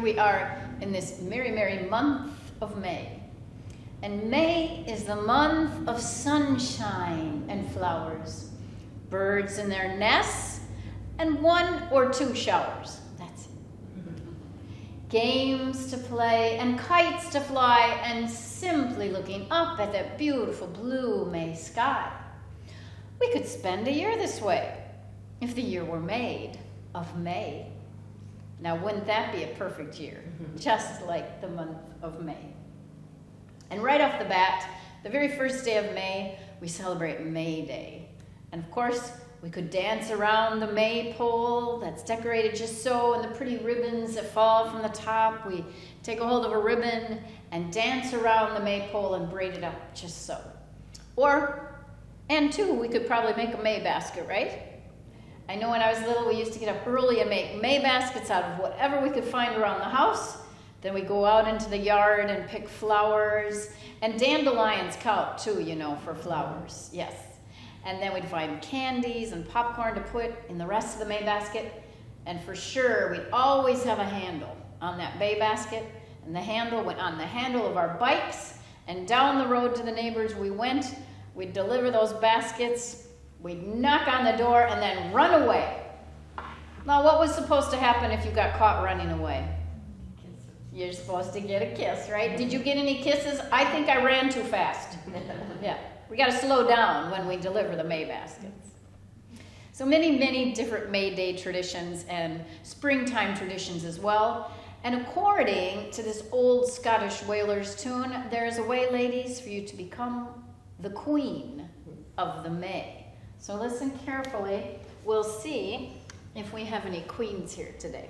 we are in this merry, merry month of May. And May is the month of sunshine and flowers, birds in their nests, and 1 or 2 showers. That's it. Games to play and kites to fly, and simply looking up at that beautiful blue May sky. We could spend a year this way if the year were made of May. Now, wouldn't that be a perfect year? Just like the month of May. And right off the bat, the very first day of May, we celebrate May Day. And of course, we could dance around the maypole that's decorated just so, and the pretty ribbons that fall from the top. We take a hold of a ribbon and dance around the maypole and braid it up just so. And two, we could probably make a May basket, right? I know when I was little, we used to get up early and make May baskets out of whatever we could find around the house. Then we go out into the yard and pick flowers. And dandelions count too, you know, for flowers. Yes. And then we'd find candies and popcorn to put in the rest of the May basket. And for sure, we'd always have a handle on that May basket. And the handle went on the handle of our bikes. And down the road to the neighbors we went. We'd deliver those baskets. We'd knock on the door and then run away. Now, what was supposed to happen if you got caught running away? You're supposed to get a kiss, right? Did you get any kisses? I think I ran too fast. Yeah, we got to slow down when we deliver the May baskets. So many, many different May Day traditions and springtime traditions as well. And according to this old Scottish whalers tune, there is a way, ladies, for you to become the queen of the May. So listen carefully. We'll see if we have any queens here today.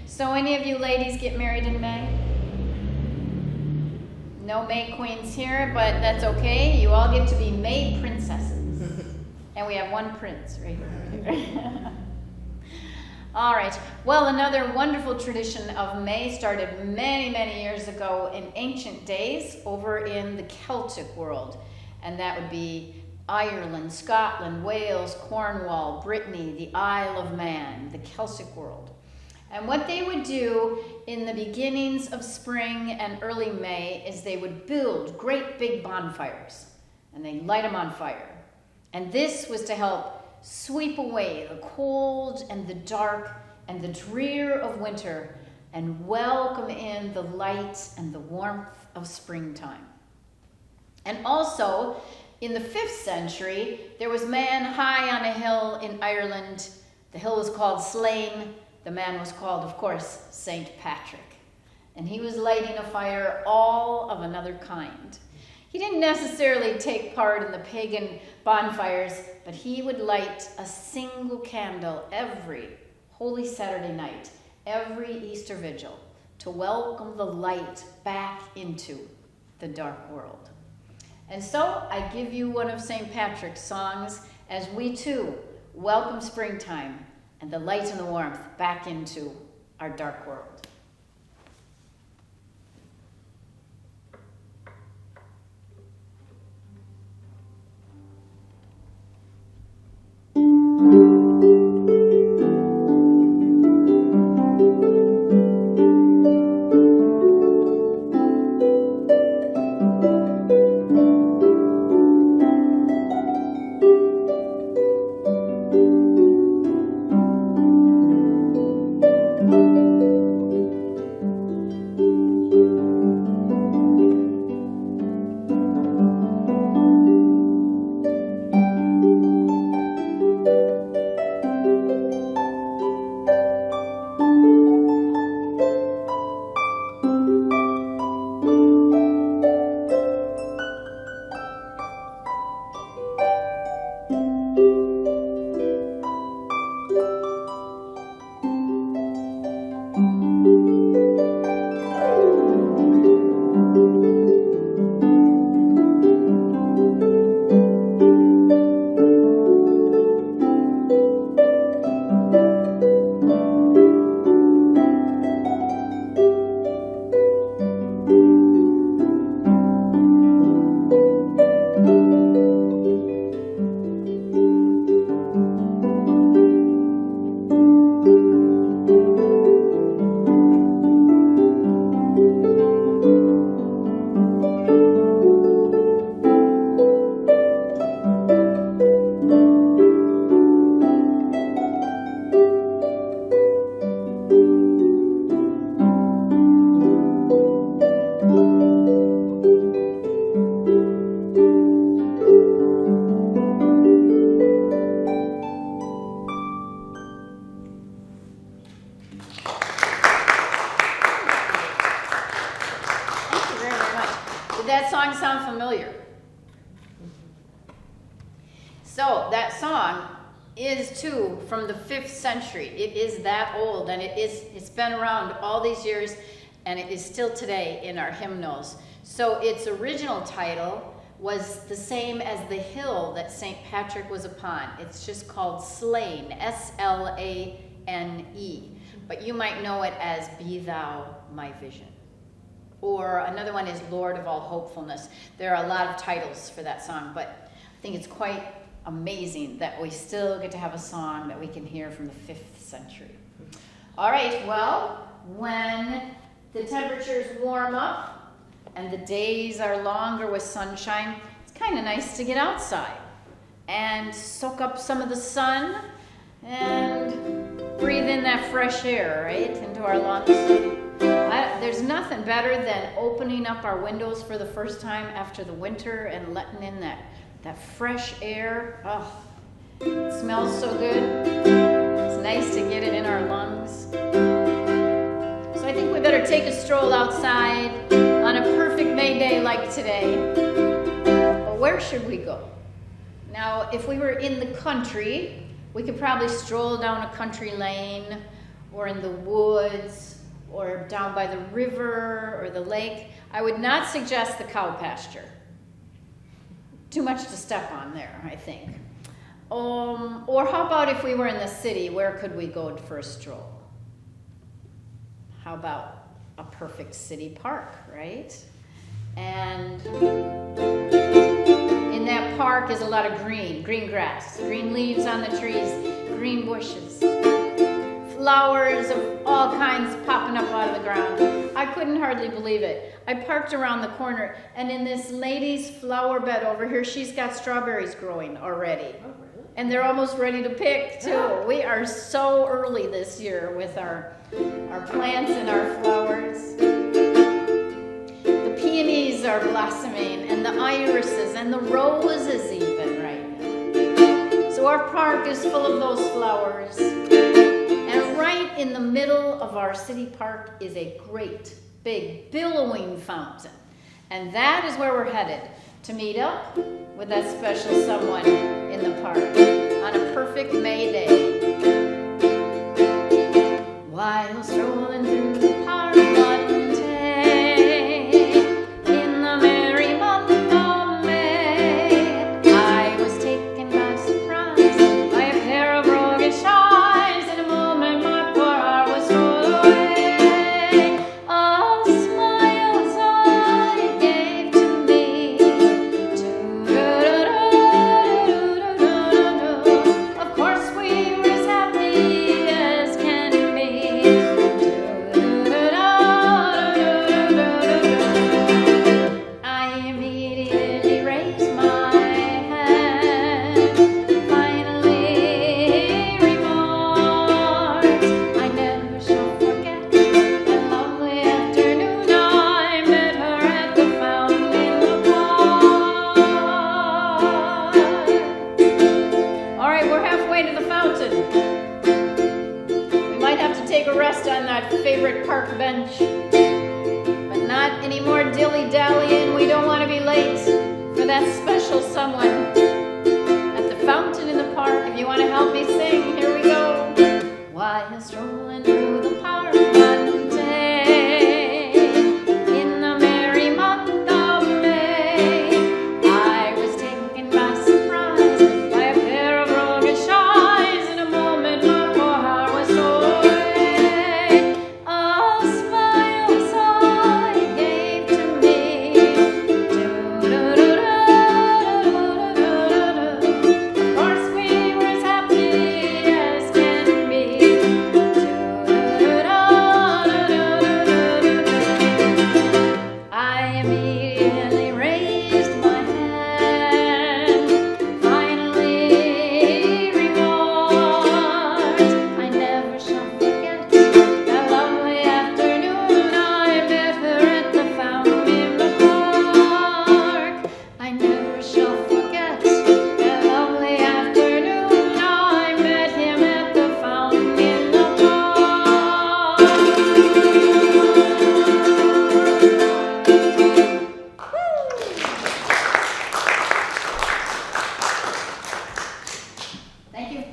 So any of you ladies get married in May? No May queens here, but that's okay. You all get to be May princesses. And we have one prince right here. All right. Well, another wonderful tradition of May started many, many years ago in ancient days over in the Celtic world. And that would be Ireland, Scotland, Wales, Cornwall, Brittany, the Isle of Man, the Celtic world. And what they would do in the beginnings of spring and early May is they would build great big bonfires and they'd light them on fire. And this was to help sweep away the cold and the dark and the drear of winter and welcome in the light and the warmth of springtime. And also, in the 5th century, there was a man high on a hill in Ireland The hill was called Slane. The man was called, of course, St. Patrick. And he was lighting a fire all of another kind. He didn't necessarily take part in the pagan bonfires, but he would light a single candle every Holy Saturday night, every Easter Vigil, to welcome the light back into the dark world. And so I give you one of St. Patrick's songs as we too welcome springtime and the light and the warmth back into our dark world. Did that song sound familiar? So that song is too from the 5th century. It is that old, and it's been around all these years, and it is still today in our hymnals. So its original title was the same as the hill that St. Patrick was upon. It's just called Slane, S-L-A-N-E. But you might know it as Be Thou My Vision. Or another one is Lord of All Hopefulness. There are a lot of titles for that song, but I think it's quite amazing that we still get to have a song that we can hear from the 5th century. All right, well, when the temperatures warm up and the days are longer with sunshine, it's kind of nice to get outside and soak up some of the sun and breathe in that fresh air, right, into our lungs. There's nothing better than opening up our windows for the first time after the winter and letting in that fresh air. Oh, it smells so good. It's nice to get it in our lungs. So I think we better take a stroll outside on a perfect May day like today. But where should we go? Now, if we were in the country, we could probably stroll down a country lane or in the woods or down by the river or the lake. I would not suggest the cow pasture. Too much to step on there, I think. Or how about if we were in the city, where could we go for a stroll? How about a perfect city park, right? And in that park is a lot of green grass, green leaves on the trees, green bushes, flowers of all kinds popping up out of the ground. I couldn't hardly believe it. I parked around the corner, and in this lady's flower bed over here, she's got strawberries growing already. Oh, really? And they're almost ready to pick, too. We are so early this year with our plants and our flowers. The peonies are blossoming, and the irises, and the roses even right now. So So our park is full of those flowers. And right in the middle of our city park is a great, big, billowing fountain. And that is where we're headed to meet up with that special someone in the park on a perfect May day. While strolling through the park one day, in the merry month of May, I was taken by surprise by a pair of roguish eyes. In a moment my poor heart was torn away. All smiles I gave to me. Of course we were as happy as can be. I immediately raised my hand, finally remarked, I never shall forget that lovely afternoon I met her at the fountain in the park. All right, we're halfway to the fountain. We might have to take a rest on that favorite park bench. But not any more dilly-dallying. We don't want to be late for that special someone at the fountain in the park. If you want to help me sing, here we go. While strolling through the park one day, in the merry month of May, I was taken by surprise by a pair of roguish eyes. In a moment my poor heart was torn away. All smiles I gave to me. Of course we were as happy as can be. I immediately raised my hand, finally remarked, I never shall forget that lovely afternoon I met her at the fountain in the park. I never shall forget that lovely afternoon I met him at the fountain in the park.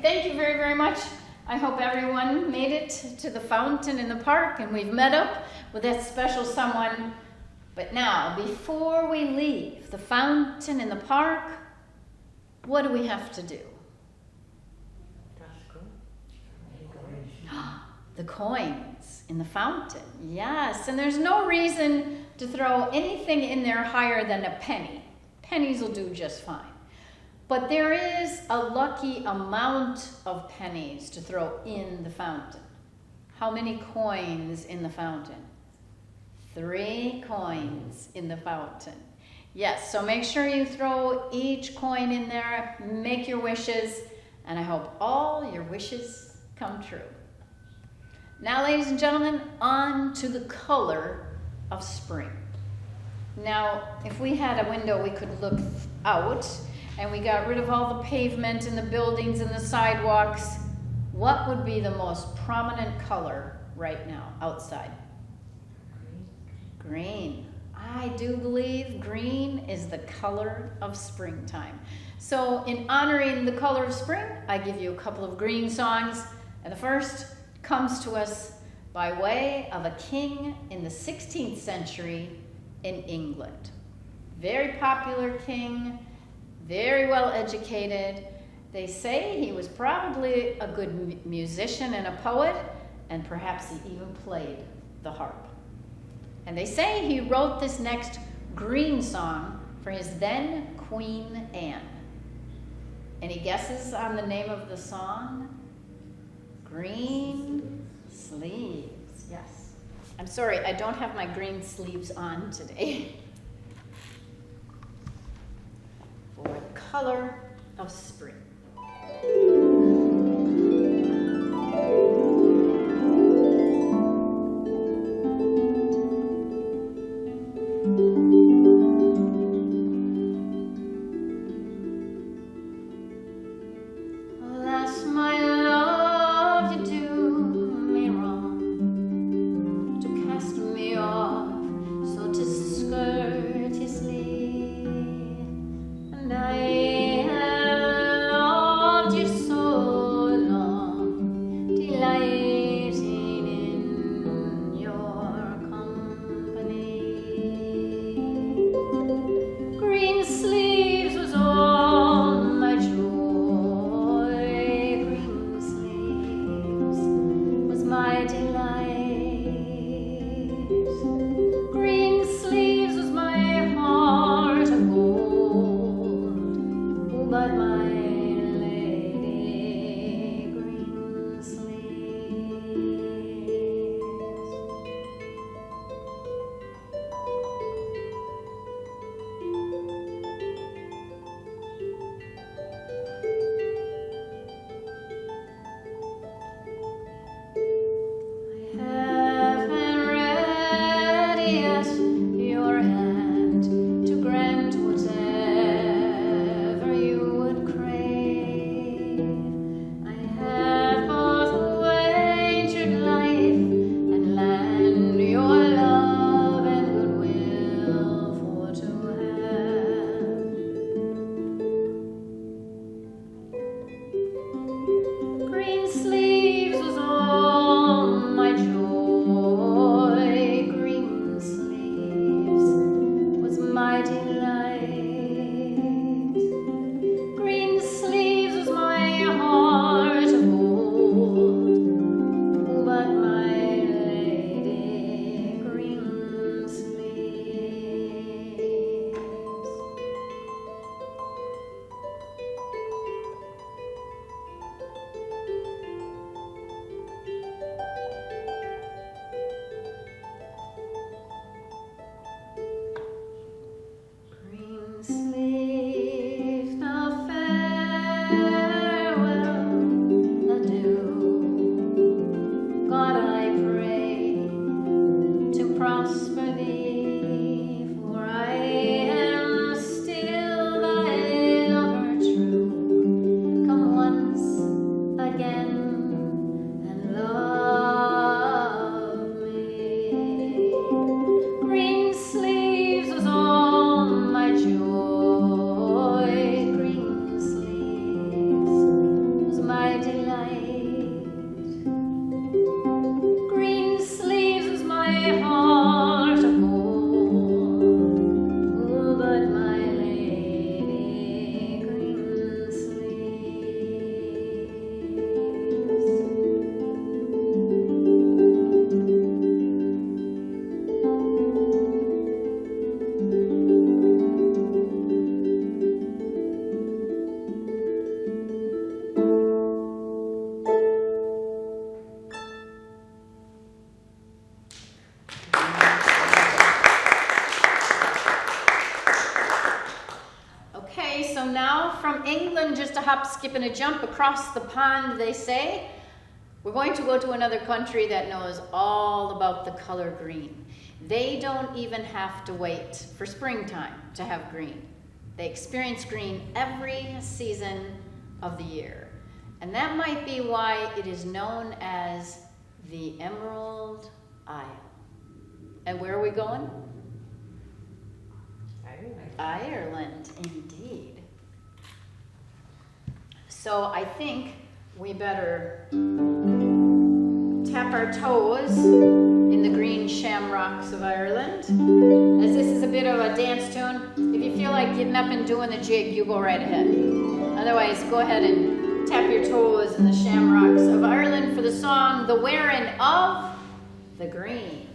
Thank you very, very much. I hope everyone made it to the fountain in the park and we've met up with that special someone. But now, before we leave the fountain in the park, what do we have to do? The coins in the fountain, yes. And there's no reason to throw anything in there higher than a penny. Pennies will do just fine. But there is a lucky amount of pennies to throw in the fountain. How many coins in the fountain? 3 coins in the fountain. Yes, so make sure you throw each coin in there, make your wishes, and I hope all your wishes come true. Now, ladies and gentlemen, on to the color of spring. Now, if we had a window, we could look out, and we got rid of all the pavement and the buildings and the sidewalks, what would be the most prominent color right now outside? Green. I do believe green is the color of springtime. So in honoring the color of spring, I give you a couple of green songs, and the first comes to us by way of a king in the 16th century in England. Very popular king, very well educated. They say he was probably a good musician and a poet, and perhaps he even played the harp. And they say he wrote this next green song for his then Queen Anne. Any guesses on the name of the song? Green Sleeves, yes. I'm sorry, I don't have my green sleeves on today. For the color of spring. Okay, so now from England, just a hop, skip, and a jump across the pond, they say, we're going to go to another country that knows all about the color green. They don't even have to wait for springtime to have green. They experience green every season of the year. And that might be why it is known as the Emerald Isle. And where are we going? Ireland, indeed. So I think we better tap our toes in the green shamrocks of Ireland. As this is a bit of a dance tune, if you feel like getting up and doing the jig, you go right ahead. Otherwise, go ahead and tap your toes in the shamrocks of Ireland for the song, The Wearing of the Green.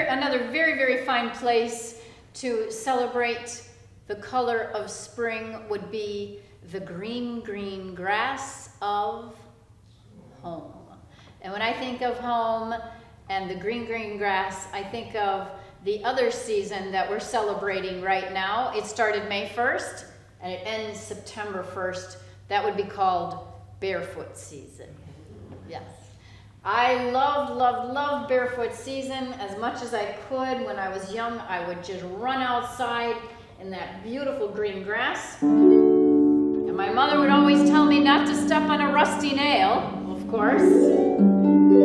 Another very, very fine place to celebrate the color of spring would be the green, green grass of home. And when I think of home and the green, green grass, I think of the other season that we're celebrating right now. It started May 1st and it ends September 1st. That would be called barefoot season. Yes. I loved barefoot season as much as I could. When I was young, I would just run outside in that beautiful green grass. And my mother would always tell me not to step on a rusty nail, of course. And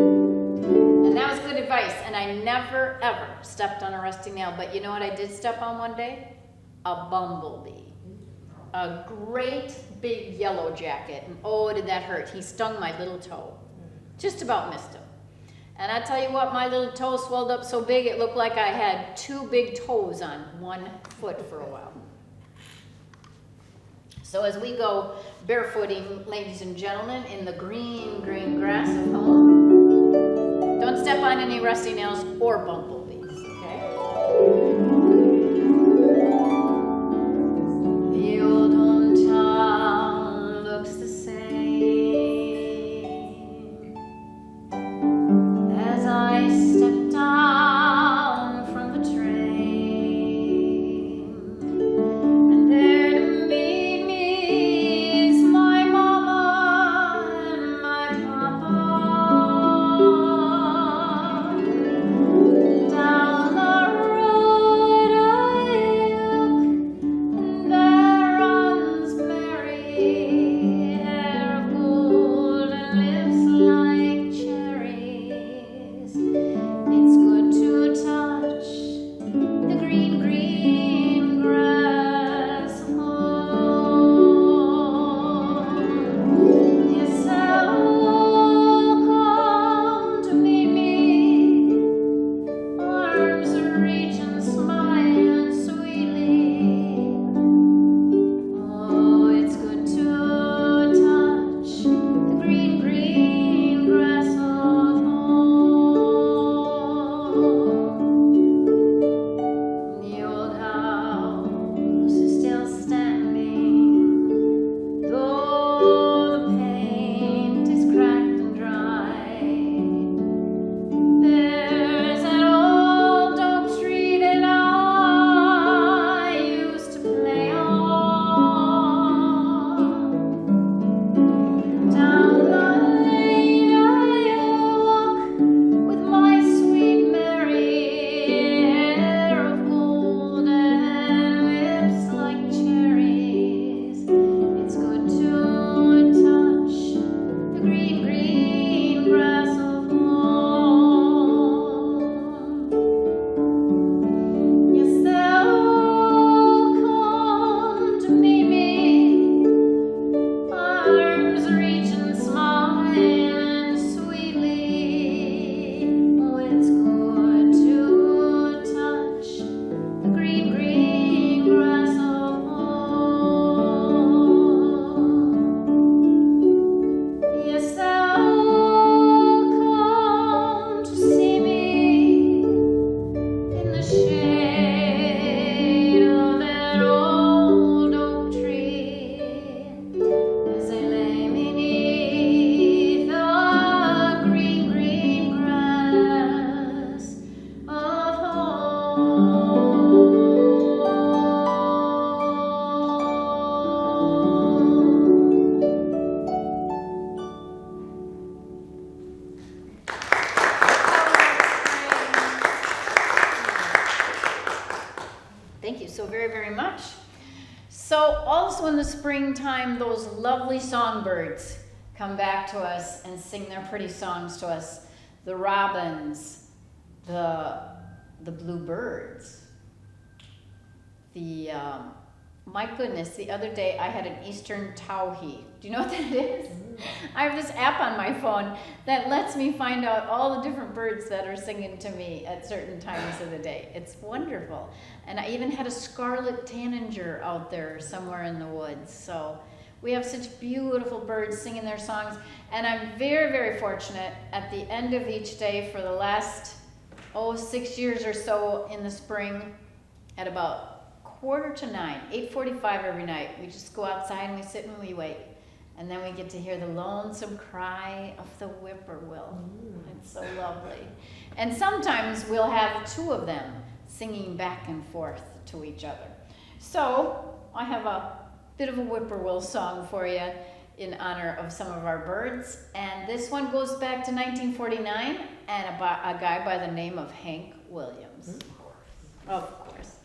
that was good advice. And I never, ever stepped on a rusty nail. But you know what I did step on one day? A bumblebee. A great big yellow jacket. And oh, did that hurt. He stung my little toe. Just about missed him. And I tell you what, my little toe swelled up so big it looked like I had two big toes on one foot for a while. So as we go barefooting, ladies and gentlemen, in the green, green grass of home, don't step on any rusty nails or bumblebees, okay? The old hometown looks the same as I step down from the train, and there to meet me is my mama and my papa. very, very much. So also in the springtime, those lovely songbirds come back to us and sing their pretty songs to us. The robins, the bluebirds, my goodness, the other day I had an eastern towhee. Do you know what that is? I have this app on my phone that lets me find out all the different birds that are singing to me at certain times of the day. It's wonderful. And I even had a scarlet tanager out there somewhere in the woods. So we have such beautiful birds singing their songs. And I'm very, very fortunate at the end of each day for the last, 6 years or so in the spring at about 8:45, 8:45 every night. We just go outside and we sit and we wait. And then we get to hear the lonesome cry of the whippoorwill. It's so lovely. And sometimes we'll have two of them singing back and forth to each other. So I have a bit of a whippoorwill song for you in honor of some of our birds. And this one goes back to 1949 and a guy by the name of Hank Williams. Of course.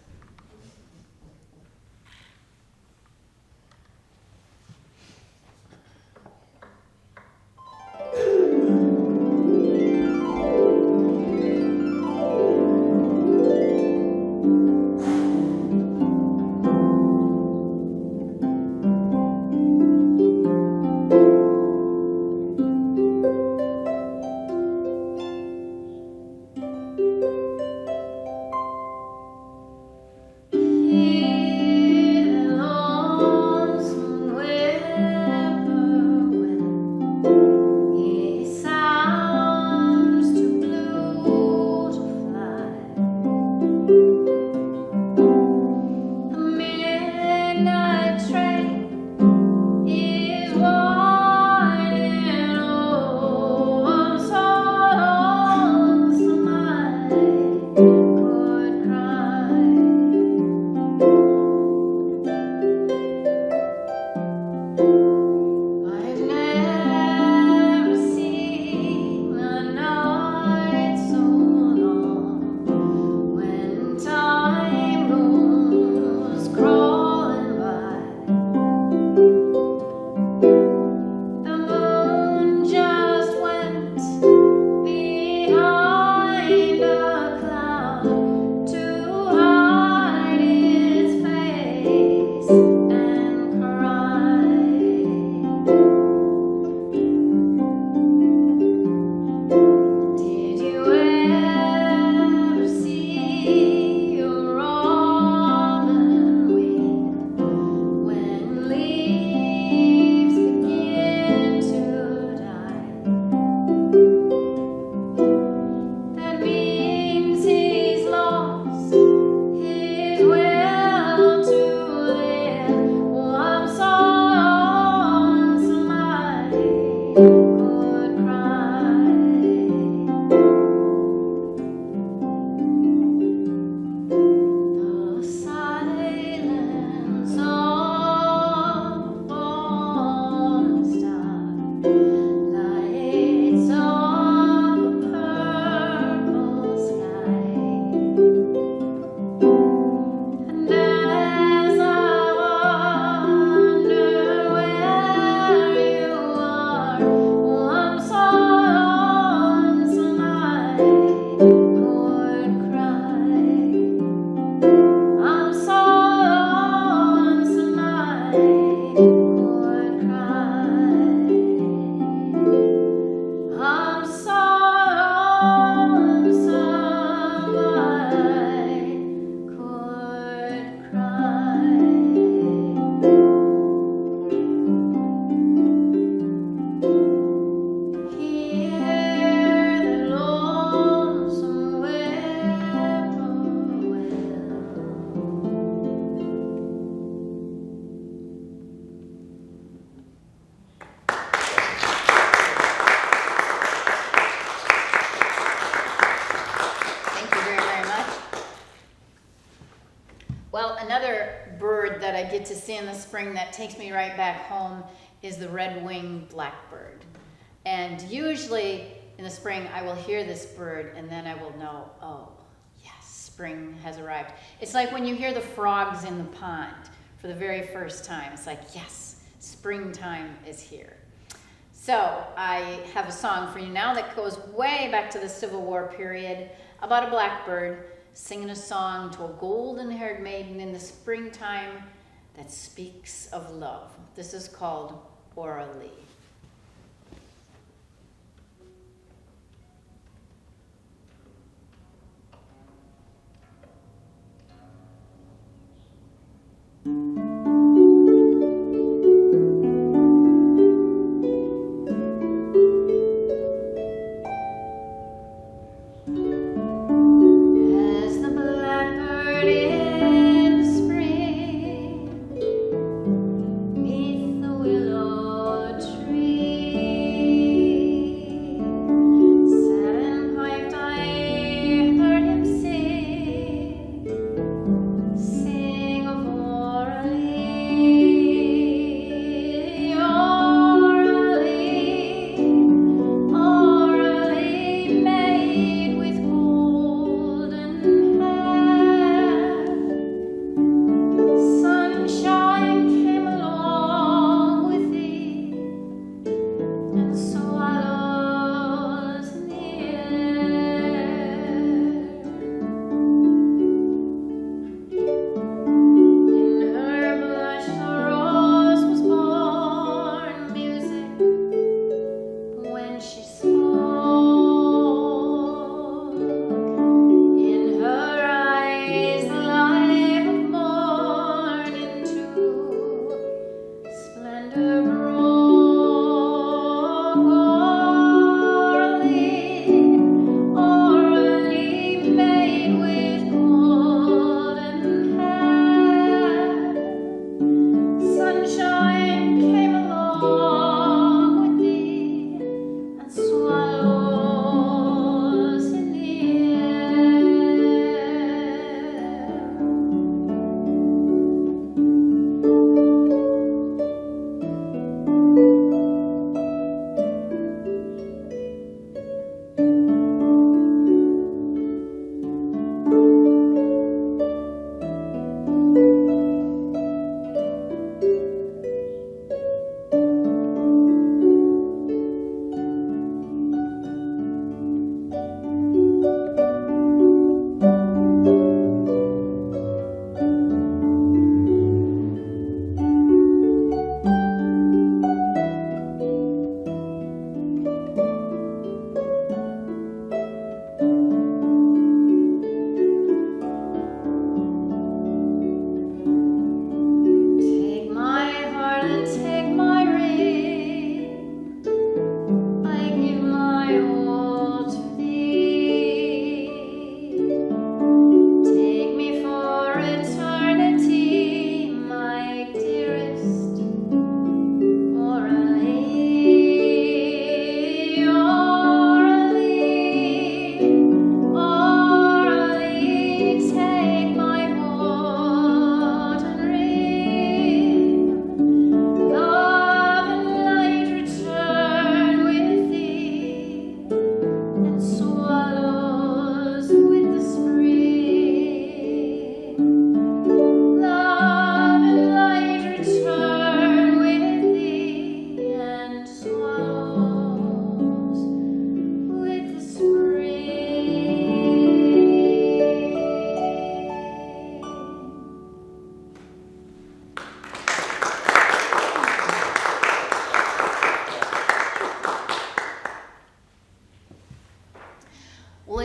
that I get to see in the spring that takes me right back home is the red-winged blackbird. And usually in the spring I will hear this bird and then I will know, oh, yes, spring has arrived. It's like when you hear the frogs in the pond for the very first time. It's like, yes, springtime is here. So I have a song for you now that goes way back to the Civil War period about a blackbird singing a song to a golden-haired maiden in the springtime that speaks of love. This is called Orally.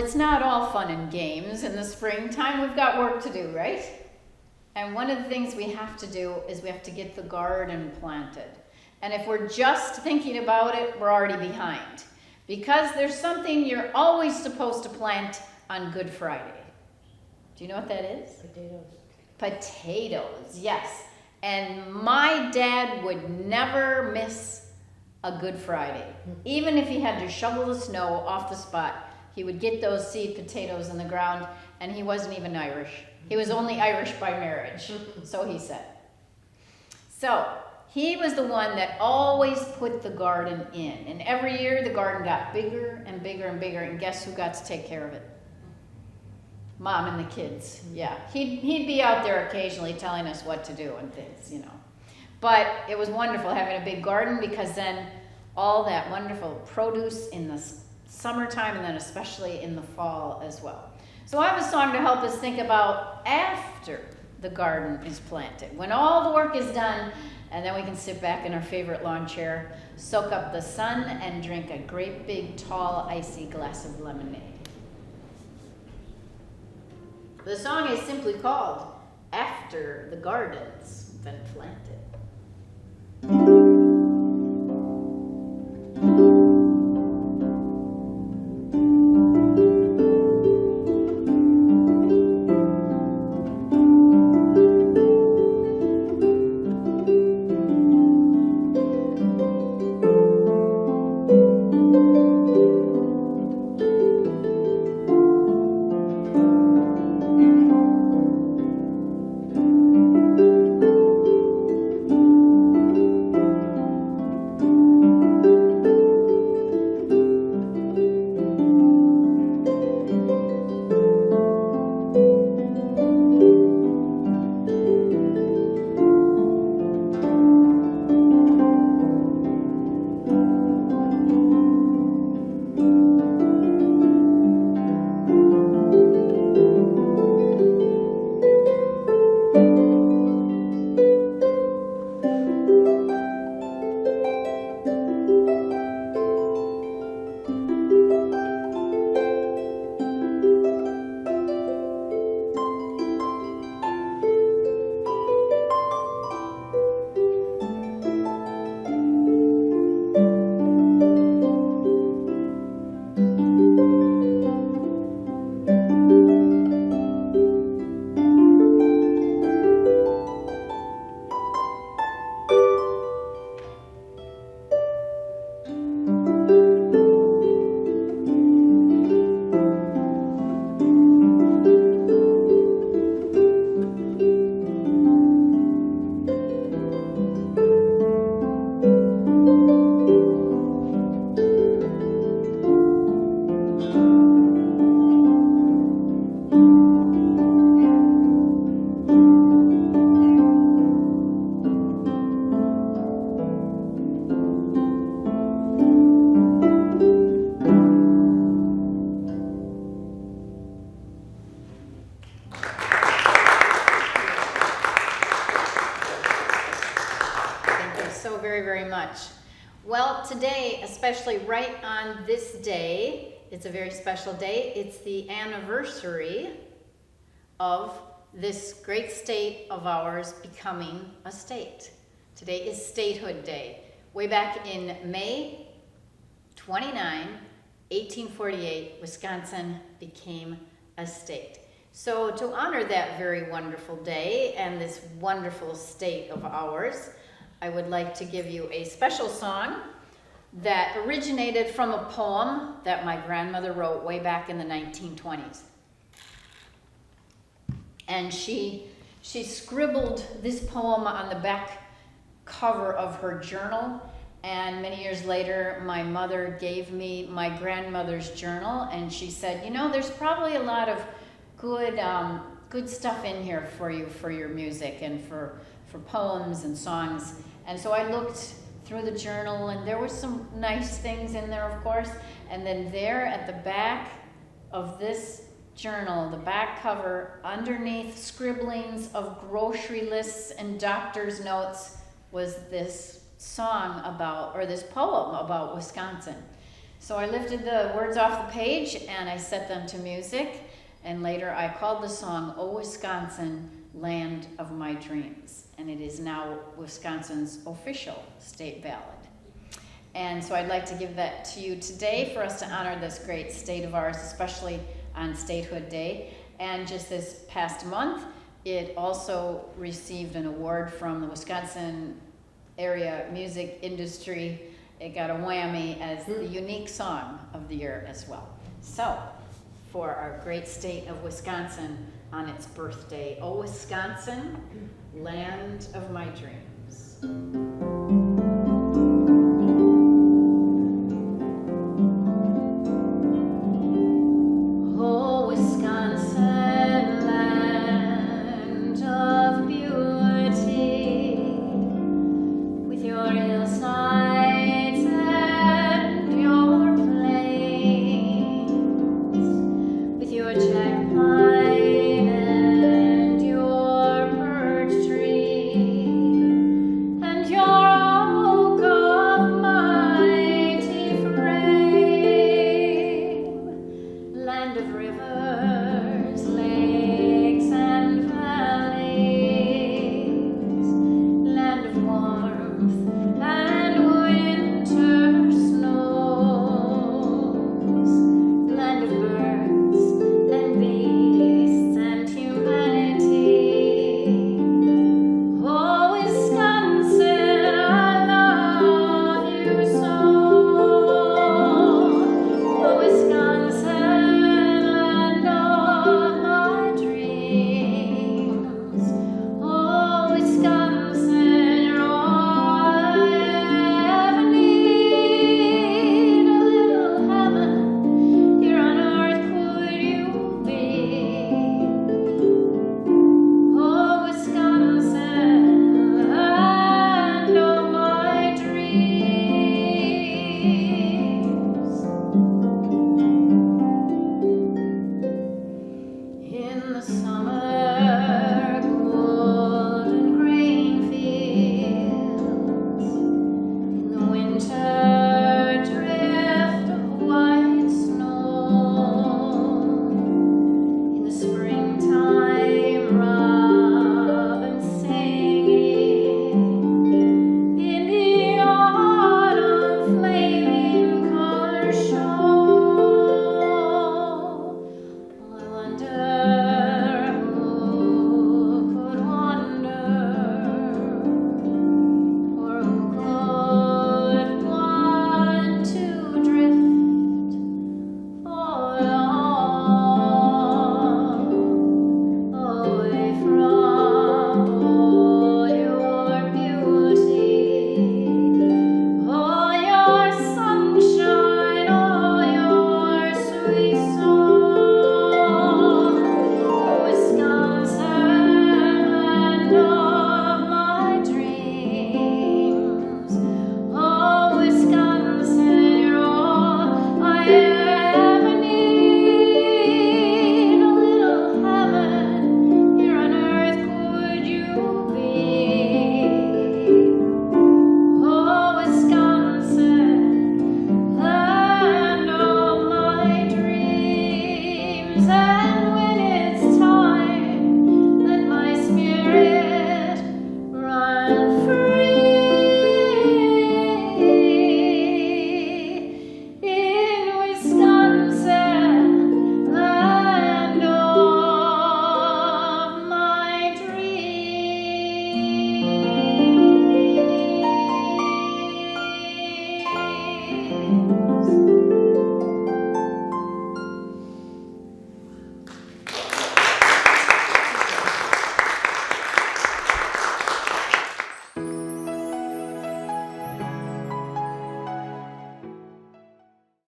It's not all fun and games in the springtime. We've got work to do, right? And one of the things we have to do is we have to get the garden planted. And if we're just thinking about it, we're already behind. Because there's something you're always supposed to plant on Good Friday. Do you know what that is? Potatoes. Potatoes, yes. And my dad would never miss a Good Friday. Even if he had to shovel the snow off the spot, he would get those seed potatoes in the ground, and he wasn't even Irish. He was only Irish by marriage, so he said. So he was the one that always put the garden in. And every year the garden got bigger and bigger and bigger, and guess who got to take care of it? Mom and the kids, yeah. He'd be out there occasionally telling us what to do and things, you know. But it was wonderful having a big garden, because then all that wonderful produce in the summertime, and then especially in the fall as well. So I have a song to help us think about after the garden is planted, when all the work is done, and then we can sit back in our favorite lawn chair, soak up the sun, and drink a great big tall icy glass of lemonade. The song is simply called After the Garden's Been Planted. Well, today, especially right on this day, it's a very special day. It's the anniversary of this great state of ours becoming a state. Today is Statehood Day. Way back in May 29, 1848, Wisconsin became a state. So to honor that very wonderful day and this wonderful state of ours, I would like to give you a special song that originated from a poem that my grandmother wrote way back in the 1920s. And she scribbled this poem on the back cover of her journal, and many years later my mother gave me my grandmother's journal, and she said, you know, there's probably a lot of good stuff in here for you, for your music and for poems and songs. And so I looked through the journal, and there were some nice things in there, of course. And then there at the back of this journal, the back cover, underneath scribblings of grocery lists and doctor's notes, was this song about, or this poem about Wisconsin. So I lifted the words off the page and I set them to music. And later I called the song, "O Wisconsin, Land of My Dreams." And it is now Wisconsin's official state ballad. And so I'd like to give that to you today for us to honor this great state of ours, especially on Statehood Day. And just this past month, it also received an award from the Wisconsin area music industry. It got a whammy as the unique song of the year as well. So, for our great state of Wisconsin on its birthday, "O Wisconsin, Land of My Dreams." Oh, Wisconsin, land of rivers.